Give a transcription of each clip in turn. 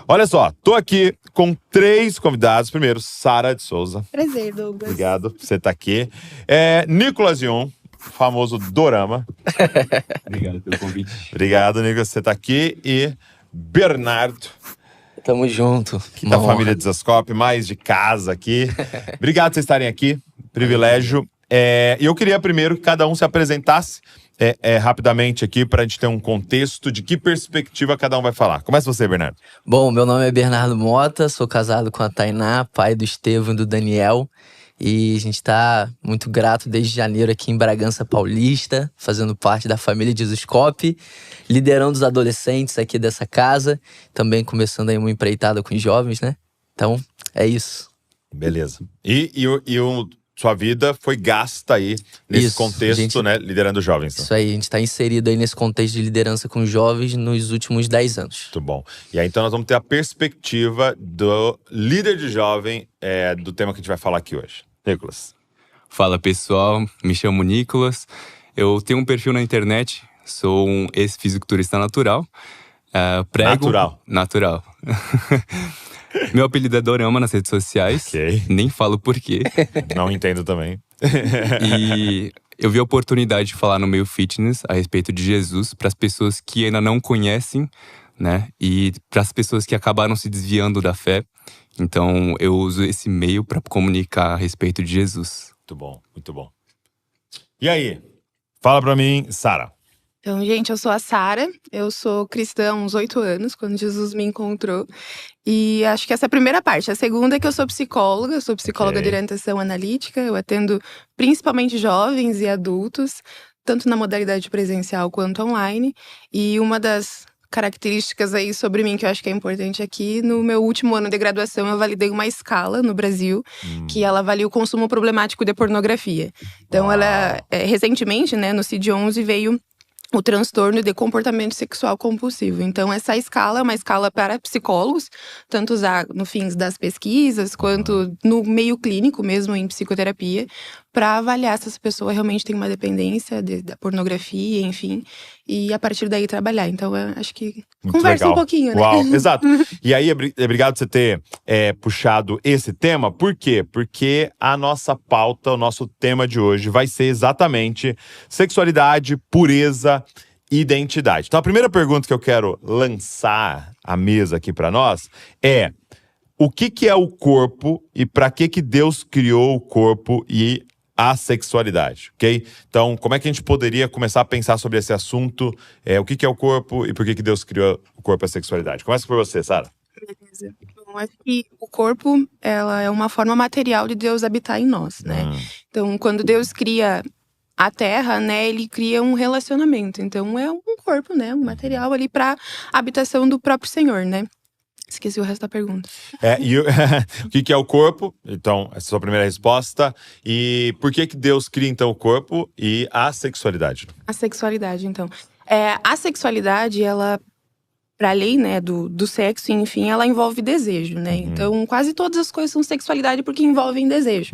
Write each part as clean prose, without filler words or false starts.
Olha só, tô aqui com 3 convidados. Primeiro, Sara de Souza. Prazer, Douglas. Obrigado por você estar aqui. Nicolas Yon, famoso Dorama. Obrigado pelo convite. Obrigado, Nicolas, por você estar aqui. E Bernardo, Tamo junto. que da família Desascope, mais de casa aqui. Obrigado por vocês estarem aqui. Privilégio. E eu queria primeiro que cada um se apresentasse rapidamente aqui para a gente ter um contexto de que perspectiva cada um vai falar. Começa você, Bernardo. Bom, meu nome é Bernardo Mota, sou casado com a Tainá, pai do Estevão e do Daniel. E a gente tá muito grato desde janeiro aqui em Bragança Paulista, fazendo parte da família Desascope, liderando os adolescentes aqui dessa casa, também começando aí uma empreitada com os jovens, né? Então, é isso. Beleza. Sua vida foi gasta aí nesse contexto, né? Liderando jovens. Né? Isso aí, a gente tá inserido aí nesse contexto de liderança com jovens nos últimos 10 anos. Muito bom. E aí, então, nós vamos ter a perspectiva do líder de jovem do tema que a gente vai falar aqui hoje. Nicolas. Fala, pessoal. Me chamo Nicolas. Eu tenho um perfil na internet. Sou um ex-fisiculturista natural. Prego... Natural. Meu apelido é Dorama nas redes sociais. Ok. Nem falo por quê. Não entendo também. E eu vi a oportunidade de falar no meio fitness a respeito de Jesus para as pessoas que ainda não conhecem, né? E para as pessoas que acabaram se desviando da fé. Então, eu uso esse meio para comunicar a respeito de Jesus. Muito bom, muito bom. E aí? Fala pra mim, Sara. Então, gente, eu sou a Sara, eu sou cristã há uns 8 anos, quando Jesus me encontrou. E acho que essa é a primeira parte. A segunda é que eu sou psicóloga de orientação analítica. Eu atendo principalmente jovens e adultos, tanto na modalidade presencial quanto online. E uma das características aí sobre mim que eu acho que é importante aqui, no meu último ano de graduação eu validei uma escala no Brasil, que ela avalia o consumo problemático de pornografia. Então ela, recentemente, né, no CID-11 veio o transtorno de comportamento sexual compulsivo. Então, essa escala é uma escala para psicólogos, tanto usar no fins das pesquisas, quanto no meio clínico mesmo, em psicoterapia, para avaliar se essa pessoa realmente tem uma dependência da pornografia, enfim, e a partir daí trabalhar. Então, eu acho que muito conversa legal. Um pouquinho, né? Uau, exato. E aí, obrigado por você ter puxado esse tema. Por quê? Porque a nossa pauta, o nosso tema de hoje vai ser exatamente sexualidade, pureza, identidade. Então, a primeira pergunta que eu quero lançar à mesa aqui para nós é: o que é o corpo e para que Deus criou o corpo e a sexualidade, ok? Então, como é que a gente poderia começar a pensar sobre esse assunto? O que é o corpo e por que Deus criou o corpo e a sexualidade? Começa por você, Sara. Beleza. Bom, acho que o corpo, ela é uma forma material de Deus habitar em nós, né? Então, quando Deus cria a Terra, né, ele cria um relacionamento. Então, é um corpo, né, um material ali para habitação do próprio Senhor, né? Esqueci o resto da pergunta. O que é o corpo? Então, essa é a sua primeira resposta. E por que Deus cria, então, o corpo e a sexualidade? A sexualidade, então. A sexualidade, ela, para além, né, do sexo, enfim, ela envolve desejo, né? Então, quase todas as coisas são sexualidade porque envolvem desejo.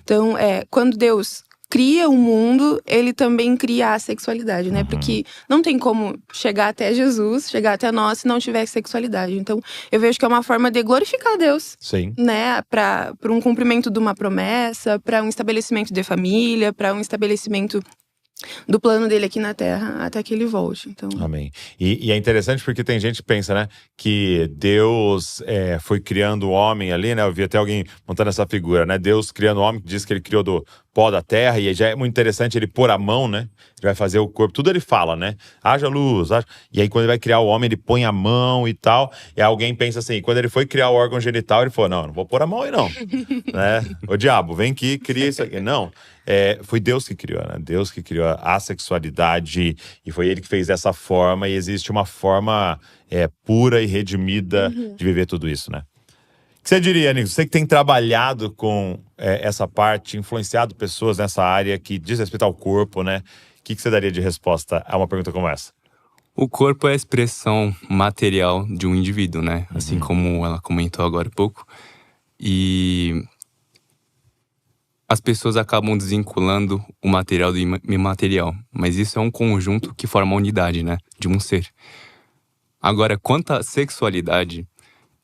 Então, quando Deus cria o mundo, ele também cria a sexualidade, né? Porque não tem como chegar até Jesus, chegar até nós, se não tiver sexualidade. Então, eu vejo que é uma forma de glorificar Deus. Sim. Né? Para um cumprimento de uma promessa, para um estabelecimento de família, para um estabelecimento do plano dele aqui na Terra, até que ele volte. Então... Amém. E é interessante porque tem gente que pensa, né, que Deus foi criando o homem ali, né? Eu vi até alguém montando essa figura, né? Deus criando o homem, que diz que ele criou do pó da terra, e já é muito interessante ele pôr a mão, né? Ele vai fazer o corpo, tudo ele fala, né? Haja luz, e aí quando ele vai criar o homem, ele põe a mão e tal, e alguém pensa assim, quando ele foi criar o órgão genital, ele falou, não vou pôr a mão aí não, né? Ô diabo, vem aqui, cria isso aqui. Não, foi Deus que criou, né? Deus que criou a sexualidade, e foi ele que fez dessa forma, e existe uma forma pura e redimida de viver tudo isso, né? O que você diria, Nico? Você que tem trabalhado com essa parte, influenciado pessoas nessa área que diz respeito ao corpo, né? O que você daria de resposta a uma pergunta como essa? O corpo é a expressão material de um indivíduo, né? Assim como ela comentou agora há pouco. E as pessoas acabam desvinculando o material do imaterial. Mas isso é um conjunto que forma a unidade, né? De um ser. Agora, quanto à sexualidade,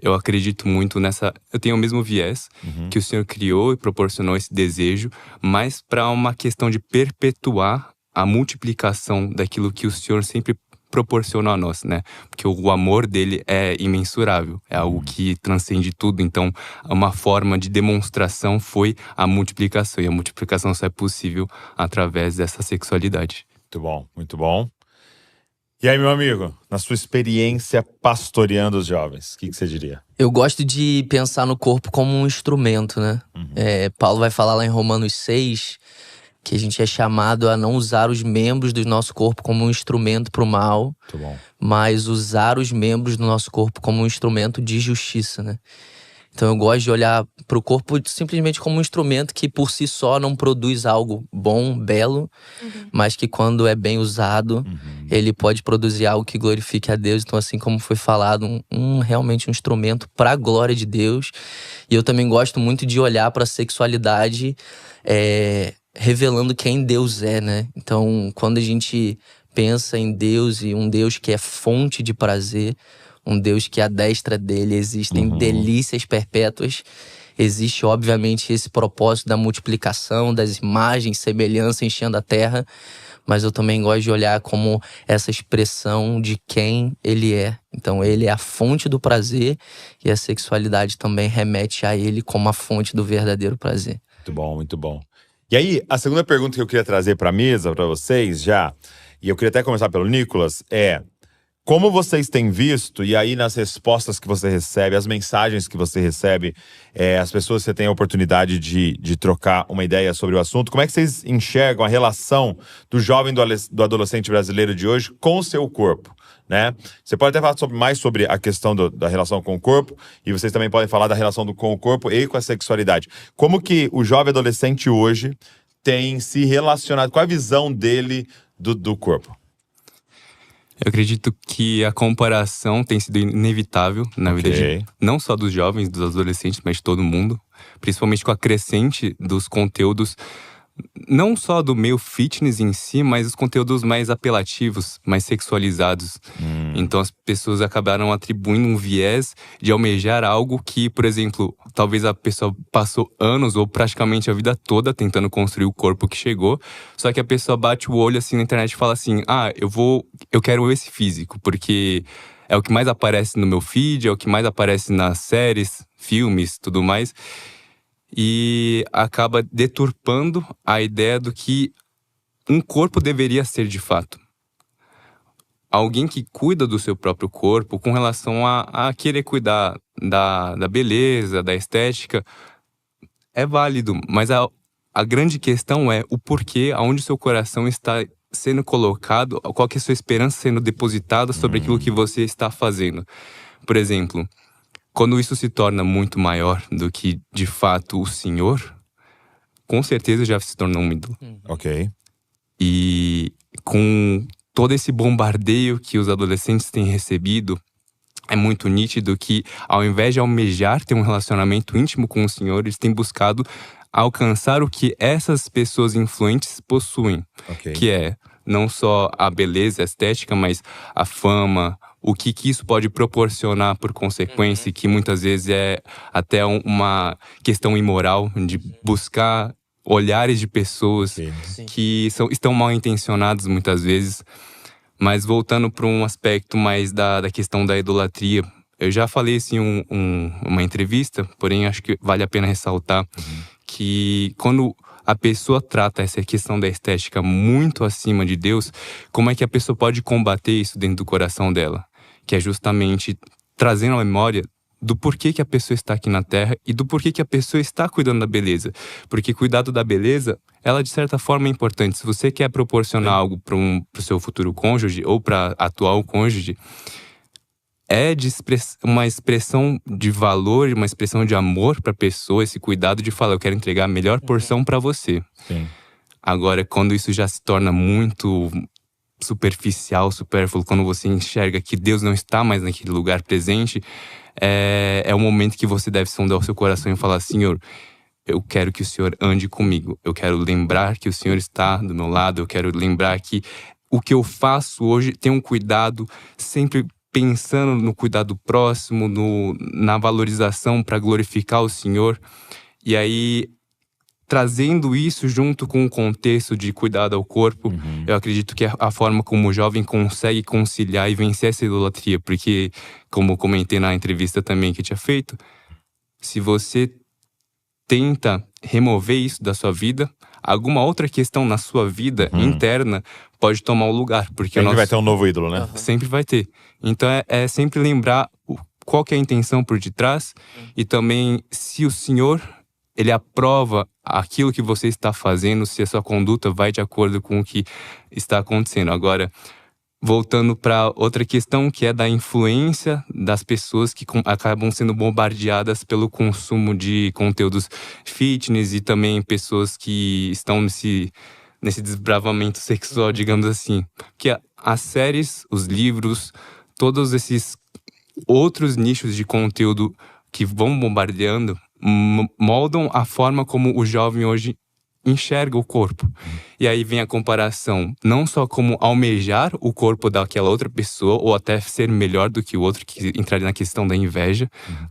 Eu acredito muito nessa... Eu tenho o mesmo viés que o Senhor criou e proporcionou esse desejo, mas para uma questão de perpetuar a multiplicação daquilo que o Senhor sempre proporcionou a nós, né? Porque o amor dele é imensurável, é algo que transcende tudo. Então, uma forma de demonstração foi a multiplicação. E a multiplicação só é possível através dessa sexualidade. Muito bom, muito bom. E aí, meu amigo, na sua experiência pastoreando os jovens, o que você diria? Eu gosto de pensar no corpo como um instrumento, né? Paulo vai falar lá em Romanos 6 que a gente é chamado a não usar os membros do nosso corpo como um instrumento para o mal, Muito bom. mas usar os membros do nosso corpo como um instrumento de justiça, né? Então eu gosto de olhar para o corpo simplesmente como um instrumento que por si só não produz algo bom, belo, mas que quando é bem usado, ele pode produzir algo que glorifique a Deus. Então, assim como foi falado, realmente um instrumento para a glória de Deus. E eu também gosto muito de olhar para a sexualidade revelando quem Deus é, né? Então, quando a gente pensa em Deus e um Deus que é fonte de prazer, um Deus que à destra dele existem delícias perpétuas, existe obviamente esse propósito da multiplicação, das imagens, semelhança enchendo a terra, mas eu também gosto de olhar como essa expressão de quem ele é. Então ele é a fonte do prazer e a sexualidade também remete a ele como a fonte do verdadeiro prazer. Muito bom, muito bom. E aí, a segunda pergunta que eu queria trazer para a mesa, para vocês já, e eu queria até começar pelo Nicolas, como vocês têm visto, e aí nas respostas que você recebe, as mensagens que você recebe, as pessoas que você tem a oportunidade de trocar uma ideia sobre o assunto, como é que vocês enxergam a relação do jovem, do adolescente brasileiro de hoje com o seu corpo, né? Você pode até falar mais sobre a questão da relação com o corpo, e vocês também podem falar da relação com o corpo e com a sexualidade. Como que o jovem adolescente hoje tem se relacionado, qual a visão dele do corpo? Eu acredito que a comparação tem sido inevitável na vida não só dos jovens, dos adolescentes, mas de todo mundo. Principalmente com a crescente dos conteúdos, não só do meio fitness em si, mas os conteúdos mais apelativos, mais sexualizados. Então as pessoas acabaram atribuindo um viés de almejar algo que, por exemplo, talvez a pessoa passou anos ou praticamente a vida toda tentando construir o corpo que chegou, só que a pessoa bate o olho assim na internet e fala assim, eu quero esse físico, porque é o que mais aparece no meu feed, é o que mais aparece nas séries, filmes, tudo mais. E acaba deturpando a ideia do que um corpo deveria ser de fato. Alguém que cuida do seu próprio corpo com relação a querer cuidar da beleza, da estética, é válido. Mas a grande questão é o porquê, aonde o seu coração está sendo colocado, qual que é a sua esperança sendo depositada sobre aquilo que você está fazendo. Por exemplo, quando isso se torna muito maior do que, de fato, o Senhor, com certeza já se tornou um ídolo. Ok. E com todo esse bombardeio que os adolescentes têm recebido, é muito nítido que, ao invés de almejar ter um relacionamento íntimo com o Senhor, eles têm buscado alcançar o que essas pessoas influentes possuem. Que é não só a beleza, a estética, mas a fama, o que isso pode proporcionar por consequência, que muitas vezes é até uma questão imoral, de buscar olhares de pessoas que estão mal intencionadas muitas vezes. Mas voltando para um aspecto mais da questão da idolatria, eu já falei isso em uma entrevista, porém acho que vale a pena ressaltar que quando a pessoa trata essa questão da estética muito acima de Deus, como é que a pessoa pode combater isso dentro do coração dela? Que é justamente trazendo a memória do porquê que a pessoa está aqui na Terra e do porquê que a pessoa está cuidando da beleza. Porque cuidado da beleza, ela de certa forma é importante. Se você quer proporcionar algo para o seu futuro cônjuge ou para atual cônjuge, é uma expressão de valor, uma expressão de amor para a pessoa, esse cuidado de falar, eu quero entregar a melhor porção para você. Agora, quando isso já se torna muito superficial, supérfluo, quando você enxerga que Deus não está mais naquele lugar presente, é o momento que você deve sondar o seu coração e falar, Senhor, eu quero que o Senhor ande comigo, eu quero lembrar que o Senhor está do meu lado, eu quero lembrar que o que eu faço hoje tem um cuidado sempre pensando no cuidado do próximo, na valorização para glorificar o Senhor. E aí, trazendo isso junto com o contexto de cuidado ao corpo, eu acredito que é a forma como o jovem consegue conciliar e vencer essa idolatria. Porque, como comentei na entrevista também que eu tinha feito, se você tenta remover isso da sua vida, alguma outra questão na sua vida interna pode tomar o lugar. Porque Sempre vai ter um novo ídolo, né? Sempre vai ter. Então é sempre lembrar qual que é a intenção por detrás e também se o Senhor, Ele aprova aquilo que você está fazendo, se a sua conduta vai de acordo com o que está acontecendo. Agora, voltando para outra questão, que é da influência das pessoas que acabam sendo bombardeadas pelo consumo de conteúdos fitness e também pessoas que estão nesse desbravamento sexual, digamos assim. Porque as séries, os livros, todos esses outros nichos de conteúdo que vão bombardeando, moldam a forma como o jovem hoje enxerga o corpo. E aí vem a comparação, não só como almejar o corpo daquela outra pessoa, ou até ser melhor do que o outro, que entraria na questão da inveja,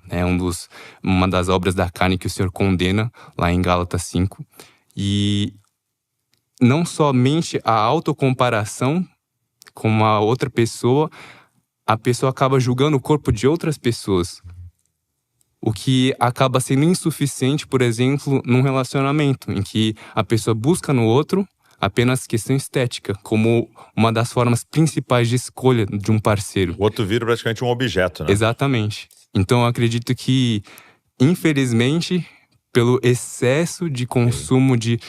né? Uma das obras da carne que o Senhor condena, lá em Gálatas 5. E não somente a autocomparação com a outra pessoa, a pessoa acaba julgando o corpo de outras pessoas. O que acaba sendo insuficiente, por exemplo, num relacionamento, em que a pessoa busca no outro apenas questão estética, como uma das formas principais de escolha de um parceiro. O outro vira praticamente um objeto, né? Exatamente. Então eu acredito que, infelizmente, pelo excesso de consumo de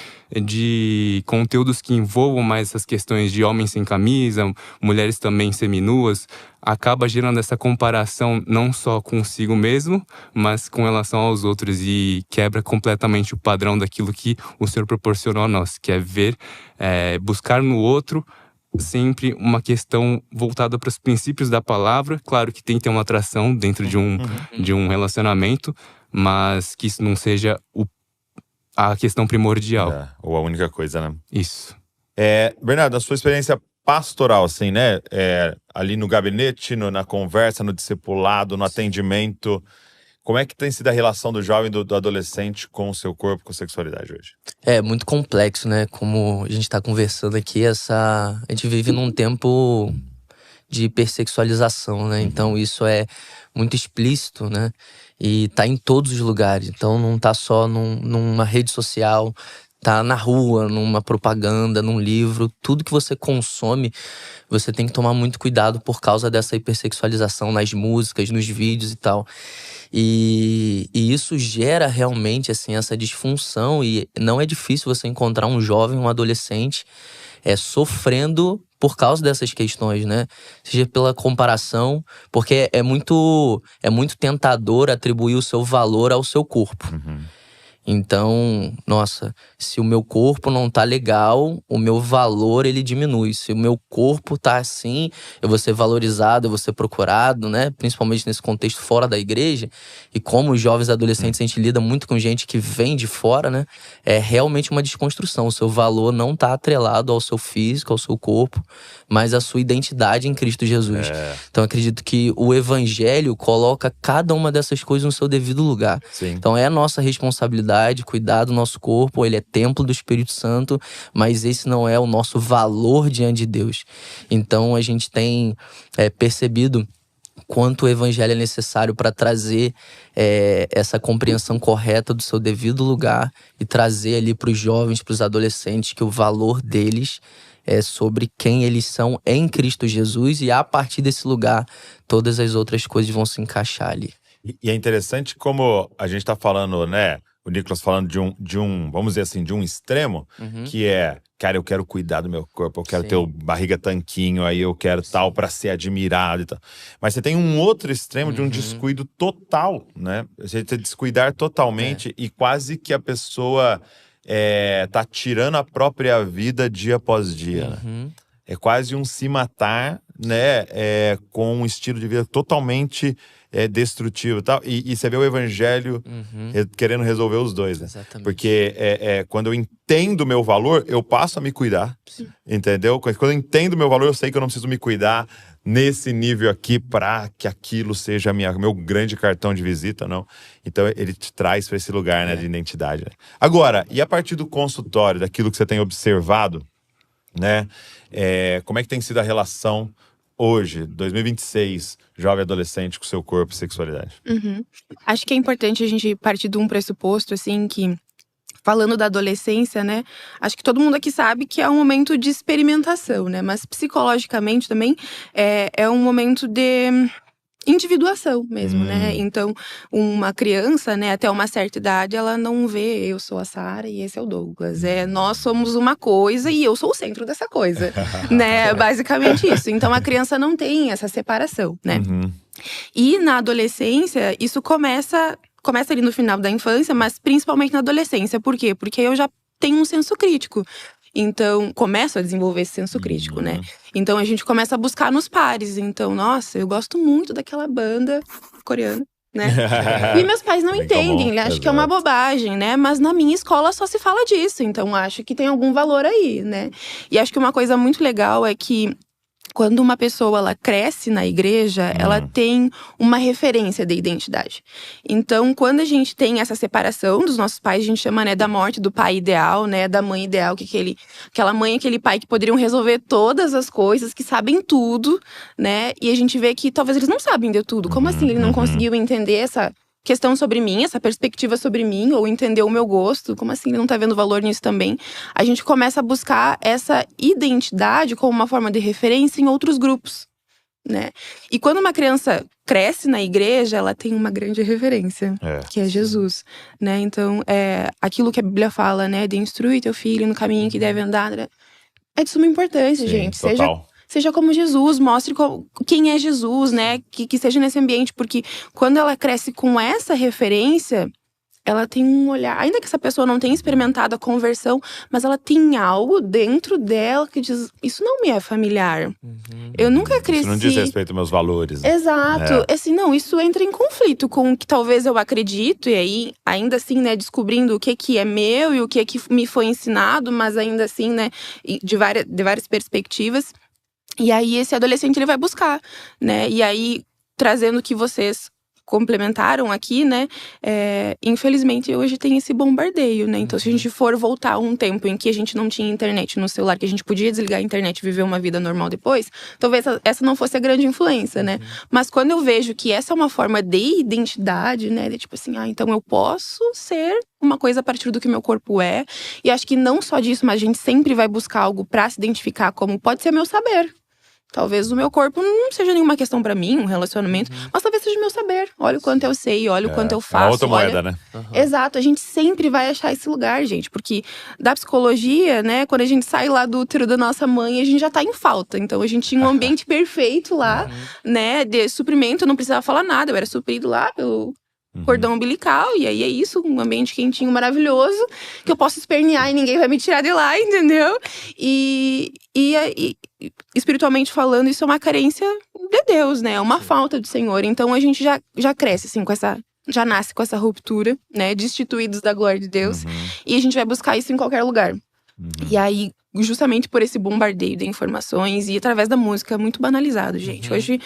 conteúdos que envolvam mais essas questões de homens sem camisa, mulheres também seminuas, acaba gerando essa comparação não só consigo mesmo, mas com relação aos outros, e quebra completamente o padrão daquilo que o Senhor proporcionou a nós, que é ver, buscar no outro sempre uma questão voltada para os princípios da palavra. Claro que tem que ter uma atração dentro de um relacionamento, mas que isso não seja a questão primordial. Ou a única coisa, né? Isso. Bernardo, a sua experiência pastoral, assim, né? Ali no gabinete, na conversa, no discipulado, no atendimento, como é que tem sido a relação do jovem, do adolescente com o seu corpo, com a sexualidade hoje? É muito complexo, né? Como a gente tá conversando aqui, a gente vive num tempo de hipersexualização, né? Então isso é muito explícito, né? E tá em todos os lugares. Então não tá só numa rede social, tá na rua, numa propaganda, num livro. Tudo que você consome, você tem que tomar muito cuidado por causa dessa hipersexualização nas músicas, nos vídeos e tal. E isso gera realmente, assim, essa disfunção. E não é difícil você encontrar um jovem, um adolescente sofrendo por causa dessas questões, né? Seja pela comparação, porque é muito tentador atribuir o seu valor ao seu corpo. Então, nossa, se o meu corpo não tá legal, o meu valor, ele diminui. Se o meu corpo tá assim, eu vou ser valorizado, eu vou ser procurado, né? Principalmente nesse contexto fora da igreja. E como os jovens adolescentes, a gente lida muito com gente que vem de fora, né? É realmente uma desconstrução. O seu valor não tá atrelado ao seu físico, ao seu corpo, mas à sua identidade em Cristo Jesus. Então, eu acredito que o evangelho coloca cada uma dessas coisas no seu devido lugar. Sim. Então, é a nossa responsabilidade cuidar do nosso corpo. Ele é templo do Espírito Santo, mas esse não é o nosso valor diante de Deus. Então a gente tem percebido quanto o evangelho é necessário para trazer essa compreensão correta do seu devido lugar e trazer ali para os jovens, para os adolescentes, que o valor deles é sobre quem eles são em Cristo Jesus, e a partir desse lugar todas as outras coisas vão se encaixar ali. E é interessante como a gente está falando, né? O Nicolas falando de um, vamos dizer assim, de um extremo, que cara, eu quero cuidar do meu corpo, eu quero ter barriga tanquinho, aí eu quero tal pra ser admirado e tal. Mas você tem um outro extremo de um descuido total, né? Você descuidar totalmente e quase que a pessoa tá tirando a própria vida dia após dia, né? É quase um se matar né, com um estilo de vida totalmente destrutivo e tal. E você vê o evangelho querendo resolver os dois, né? Exatamente. Porque quando eu entendo o meu valor, eu passo a me cuidar, entendeu? Quando eu entendo o meu valor, eu sei que eu não preciso me cuidar nesse nível aqui para que aquilo seja meu grande cartão de visita, não. Então ele te traz para esse lugar, né, de identidade. Né? Agora, e a partir do consultório, daquilo que você tem observado, né, como é que tem sido a relação hoje, 2026, jovem adolescente com seu corpo e sexualidade? Acho que é importante a gente partir de um pressuposto, assim, que falando da adolescência, né? Acho que todo mundo aqui sabe que é um momento de experimentação, né? Mas psicologicamente também é um momento de individuação mesmo, né? Então, uma criança, né, até uma certa idade, ela não vê eu sou a Sara e esse é o Douglas. Nós somos uma coisa e eu sou o centro dessa coisa, né? Basicamente isso. Então, a criança não tem essa separação, né? E na adolescência, isso começa ali no final da infância, mas principalmente na adolescência. Por quê? Porque eu já tenho um senso crítico. Então, começo a desenvolver esse senso crítico, né? Então, a gente começa a buscar nos pares. Então, nossa, eu gosto muito daquela banda coreana, né? E meus pais não entendem, acham que é uma bobagem, né? Mas na minha escola só se fala disso. Então, acho que tem algum valor aí, né? E acho que uma coisa muito legal é que quando uma pessoa ela cresce na igreja, ela tem uma referência de identidade. Então, quando a gente tem essa separação dos nossos pais, a gente chama, né, da morte do pai ideal, né, da mãe ideal, aquela mãe, aquele pai que poderiam resolver todas as coisas, que sabem tudo, né? E a gente vê que talvez eles não sabem de tudo. Como assim ele não conseguiu entender essa questão sobre mim, essa perspectiva sobre mim, ou entender o meu gosto? Como assim ele não tá vendo valor nisso também? A gente começa a buscar essa identidade como uma forma de referência em outros grupos, né? E quando uma criança cresce na igreja, ela tem uma grande referência, que é Jesus, né? Então, aquilo que a Bíblia fala, né, de instruir teu filho no caminho que deve andar, é de suma importância, gente. Seja como Jesus, mostre quem é Jesus, né? Que seja nesse ambiente, porque quando ela cresce com essa referência, ela tem um olhar, ainda que essa pessoa não tenha experimentado a conversão, mas ela tem algo dentro dela que diz, isso não me é familiar. Eu nunca cresci… Isso não diz respeito aos meus valores. Né? Exato. Assim, não, isso entra em conflito com o que talvez eu acredito, e aí, ainda assim, né, descobrindo o que é meu e o que me foi ensinado, mas ainda assim, né, de várias perspectivas. E aí, esse adolescente, ele vai buscar, né? E aí, trazendo o que vocês complementaram aqui, né? Infelizmente, hoje tem esse bombardeio, né? Então, se a gente for voltar a um tempo em que a gente não tinha internet no celular, que a gente podia desligar a internet e viver uma vida normal depois, talvez essa não fosse a grande influência, né? Mas quando eu vejo que essa é uma forma de identidade, né? De tipo assim, então eu posso ser uma coisa a partir do que meu corpo é. E acho que não só disso, mas a gente sempre vai buscar algo pra se identificar como pode ser meu saber. Talvez o meu corpo não seja nenhuma questão pra mim, um relacionamento, mas talvez seja o meu saber. Olha o quanto eu sei, olha o quanto eu faço. É outra moeda, né? Exato, a gente sempre vai achar esse lugar, gente. Porque da psicologia, né, quando a gente sai lá do útero da nossa mãe, a gente já tá em falta. Então a gente tinha um ambiente perfeito lá, né, de suprimento, eu não precisava falar nada, eu era suprido lá pelo cordão umbilical, e aí é isso, um ambiente quentinho, maravilhoso, que eu posso espernear e ninguém vai me tirar de lá, entendeu? E espiritualmente falando, isso é uma carência de Deus, né? É uma falta do Senhor. Então a gente já cresce assim já nasce com essa ruptura, né? Destituídos da glória de Deus. E a gente vai buscar isso em qualquer lugar. E aí, justamente por esse bombardeio de informações e através da música, muito banalizado, gente. Hoje,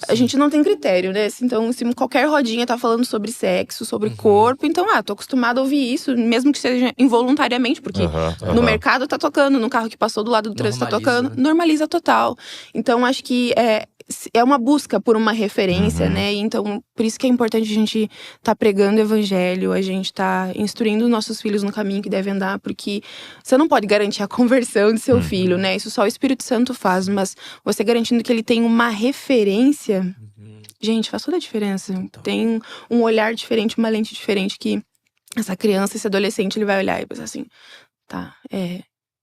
a gente não tem critério, né? Então, se qualquer rodinha tá falando sobre sexo, sobre corpo, então, tô acostumada a ouvir isso, mesmo que seja involuntariamente, porque no mercado tá tocando, no carro que passou do lado do trânsito tá tocando, normaliza total. Então, acho que é uma busca por uma referência, né? Então, por isso que é importante a gente tá pregando o evangelho, a gente tá instruindo nossos filhos no caminho que devem andar, porque você não pode garantir a conversão de seu filho, né? Isso só o Espírito Santo faz, mas você garantindo que ele tem uma referência, gente, faz toda a diferença. Tem um olhar diferente, uma lente diferente que essa criança, esse adolescente, ele vai olhar e pensar assim,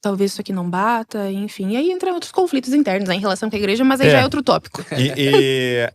talvez isso aqui não bata, enfim. E aí entra outros conflitos internos, né, em relação com a igreja, mas aí já é outro tópico. E